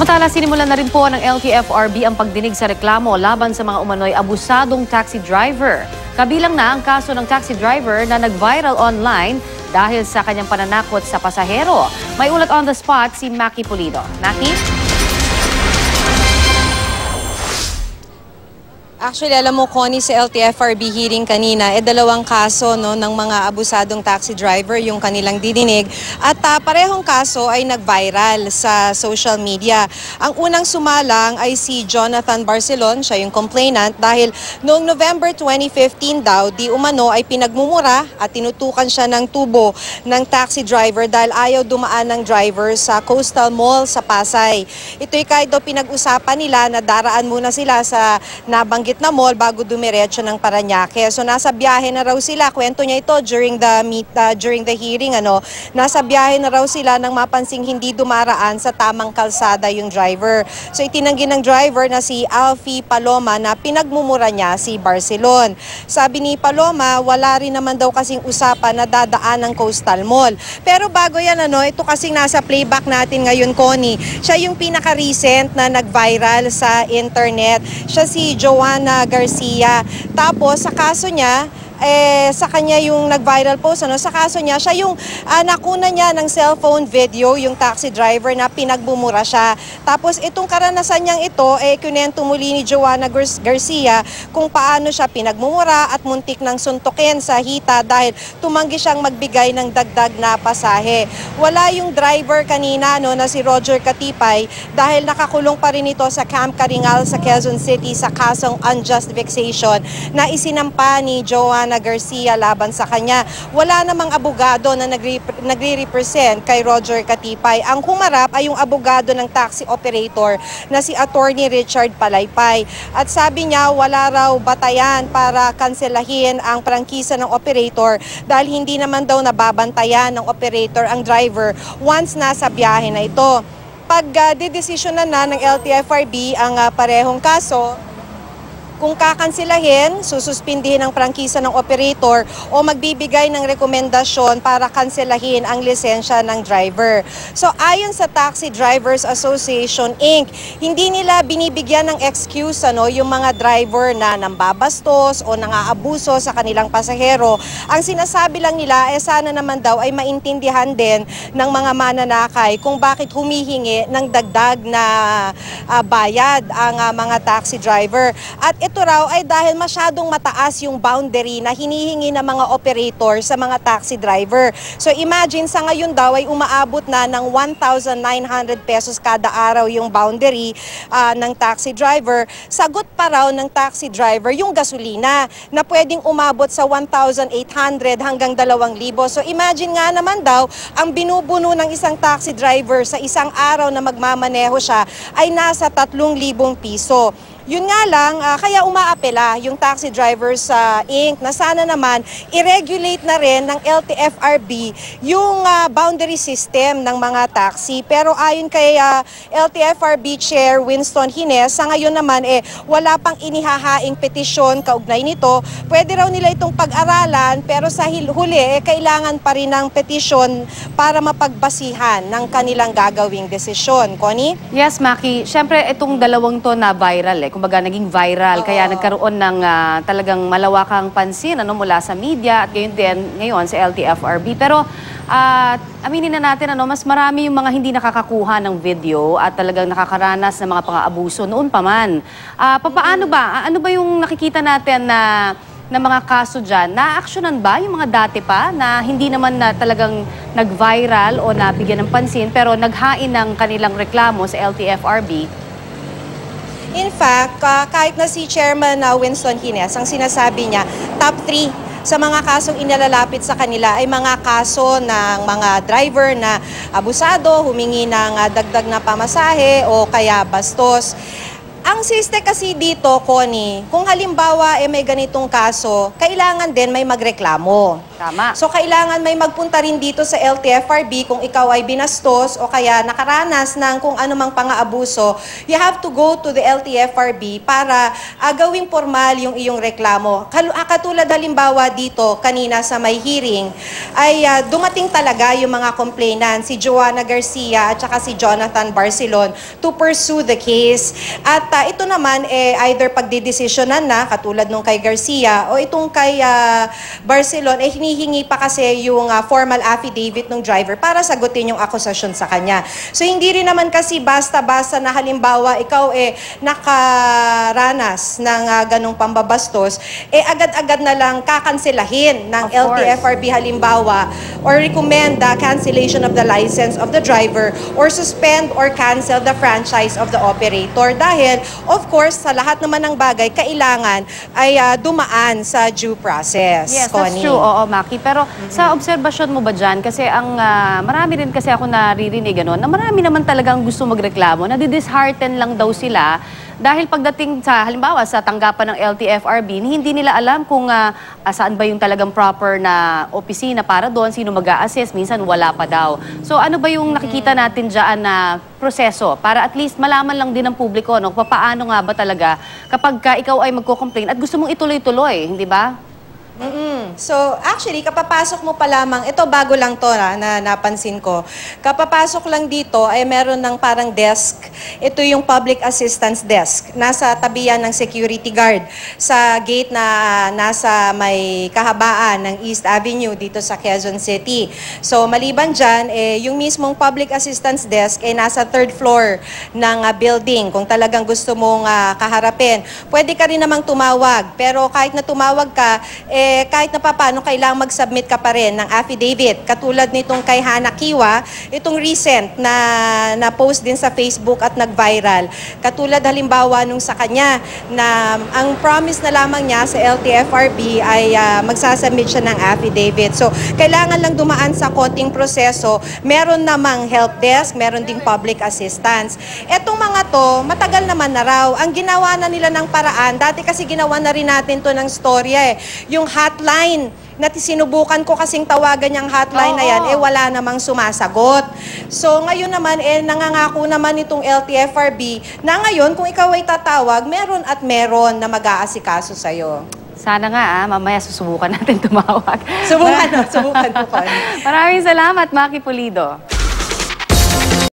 Samantala, sinimulan na rin po ng LTFRB ang pagdinig sa reklamo laban sa mga umano'y abusadong taxi driver. Kabilang na ang kaso ng taxi driver na nag-viral online dahil sa kanyang pananakot sa pasahero. May ulat on the spot si Maki Pulido. Maki? Actually, alam mo, Connie, sa LTFRB hearing kanina, dalawang kaso ng mga abusadong taxi driver yung kanilang didinig. At parehong kaso ay nag-viral sa social media. Ang unang sumalang ay si Jonathan Barcelon, siya yung complainant, dahil noong November 2015 daw, di umano ay pinagmumura at tinutukan siya ng tubo ng taxi driver dahil ayaw dumaan ng driver sa Coastal Mall sa Pasay. Ito'y kahit daw pinag-usapan nila na daraan muna sila sa nabanggit na mall bago dumiretso ng Parañaque. So nasa biyahe na raw sila, kwento niya ito during the hearing, nasa biyahe na raw sila nang mapansing hindi dumaraan sa tamang kalsada yung driver. So itinanggi ng driver na si Alfie Paloma na pinagmumura niya si Barcelon. Sabi ni Paloma, wala rin naman daw kasing usapan na dadaan ng Coastal Mall. Pero bago yan, ito kasing nasa playback natin ngayon, Connie, siya yung pinaka-recent na nag-viral sa internet. Siya si Joanna Garcia. Tapos sa kaso niya, sa kanya yung nag-viral post, sa kaso niya, siya yung nakuna niya ng cellphone video, yung taxi driver na pinagbumura siya. Tapos itong karanasan niyang ito, kunento muli ni Joanna Garcia kung paano siya pinagmumura at muntik ng suntukin sa hita dahil tumanggi siyang magbigay ng dagdag na pasahe. Wala yung driver kanina na si Roger Katipay dahil nakakulong pa rin ito sa Camp Karingal sa Quezon City sa kasong unjust vexation na isinampa ni Joanna Garcia laban sa kanya. Wala namang abogado na nagre-represent kay Roger Katipay. Ang humarap ay yung abogado ng taxi operator na si Attorney Richard Palaypay. At sabi niya wala raw batayan para kanselahin ang prangkisa ng operator dahil hindi naman daw nababantayan ng operator ang driver once nasa biyahe na ito. Pag didesisyonan na ng LTFRB ang parehong kaso, kung kakansilahin, sususpindihin ang prangkisa ng operator o magbibigay ng rekomendasyon para kanselahin ang lisensya ng driver. So ayon sa Taxi Drivers Association Inc., hindi nila binibigyan ng excuse yung mga driver na nambabastos o nangaabuso sa kanilang pasahero. Ang sinasabi lang nila sana naman daw ay maintindihan din ng mga mananakay kung bakit humihingi ng dagdag na bayad ang mga taxi driver. At ito raw ay dahil masyadong mataas yung boundary na hinihingi ng mga operator sa mga taxi driver. So imagine sa ngayon daw ay umaabot na ng 1,900 pesos kada araw yung boundary ng taxi driver. Sagot pa raw ng taxi driver yung gasolina na pwedeng umabot sa 1,800 hanggang 2,000. So imagine nga naman daw ang binubuno ng isang taxi driver sa isang araw na magmamaneho siya ay nasa 3,000 piso. Yun nga lang, kaya umaapela yung Taxi Drivers Inc. na sana naman i-regulate na rin ng LTFRB yung boundary system ng mga taxi. Pero ayon kay LTFRB Chair Winston Hines, sa ngayon naman wala pang inihahaing petisyon kaugnay nito. Pwede raw nila itong pag-aralan pero sa huli kailangan pa rin ng petisyon para mapagbasihan ng kanilang gagawing desisyon. Connie? Yes, Maki. Siyempre, itong dalawang to na viral kumbaga naging viral, kaya nagkaroon ng talagang malawakang pansin mula sa media at gayon din ngayon sa LTFRB. Pero aminin na natin, mas marami yung mga hindi nakakakuha ng video at talagang nakakaranas ng mga pang-aabuso noon pa man. Paano ba? Ano ba yung nakikita natin na mga kaso dyan? Na-actionan ba yung mga dati pa na hindi naman na talagang nag-viral o nabigyan ng pansin pero naghain ng kanilang reklamo sa LTFRB? In fact, kahit na si Chairman Winston Hines, ang sinasabi niya, top 3 sa mga kasong inalalapit sa kanila ay mga kaso ng mga driver na abusado, humingi ng dagdag na pamasahe o kaya bastos. Ang siste kasi dito, Connie, kung halimbawa may ganitong kaso, kailangan din may magreklamo. Tama. So, kailangan may magpunta rin dito sa LTFRB kung ikaw ay binastos o kaya nakaranas ng kung anumang pang-aabuso, you have to go to the LTFRB para gawing formal yung iyong reklamo. Katulad halimbawa dito, kanina sa may hearing, ay dumating talaga yung mga complainant, si Joanna Garcia at saka si Jonathan Barcelon to pursue the case. At ito naman, either pagdidesisyonan na, katulad nung kay Garcia, o itong kay Barcelon, hinihingi pa kasi yung formal affidavit ng driver para sagutin yung akusasyon sa kanya. So, hindi rin naman kasi basta-basta na halimbawa, ikaw nakaranas ng ganong pambabastos, agad-agad na lang kakanselahin ng Of course. LTFRB halimbawa or recommend the cancellation of the license of the driver or suspend or cancel the franchise of the operator dahil, of course, sa lahat naman ng bagay, kailangan ay dumaan sa due process. Yes, Connie. that's true. Oo, Maki. Pero sa obserbasyon mo ba dyan, kasi marami rin kasi ako naririnig na marami naman talagang gusto magreklamo, nadidishearten lang daw sila dahil pagdating sa, halimbawa, sa tanggapan ng LTFRB, hindi nila alam kung saan ba yung talagang proper na opisina para doon, sino mag-a-assist, minsan wala pa daw. So ano ba yung nakikita natin dyan na proseso para at least malaman lang din ng publiko, paano nga ba talaga kapag ikaw ay magko-complain at gusto mong ituloy-tuloy, hindi ba? So, actually, kapapasok mo pa lamang, ito bago lang to na napansin ko. Kapapasok lang dito ay meron ng parang desk. Ito yung public assistance desk. Nasa tabihan ng security guard sa gate na nasa may kahabaan ng East Avenue dito sa Quezon City. So, maliban dyan, yung mismong public assistance desk ay nasa third floor ng building. Kung talagang gusto mong kaharapin, pwede ka rin namang tumawag. Pero kahit na tumawag ka, kahit na paano, kailangang mag-submit ka pa rin ng affidavit. Katulad nitong kay Hana Kiwa, itong recent na post din sa Facebook at nag-viral. Katulad halimbawa nung sa kanya na ang promise na lamang niya sa LTFRB ay magsasubmit siya ng affidavit. So, kailangan lang dumaan sa konting proseso. Meron namang help desk, meron ding public assistance. Etong mga to, matagal naman na raw. Ang ginawa na nila ng paraan, dati kasi ginawa na rin natin to ng storya yung hotline na sinubukan ko kasing tawagan yung hotline na yan, wala namang sumasagot. So, ngayon naman, nangangako naman itong LTFRB na ngayon, kung ikaw ay tatawag, meron at meron na mag-aasikaso sa'yo. Sana nga, mamaya susubukan natin tumawag. Subukan mo, Connie. Maraming salamat, Maki Pulido.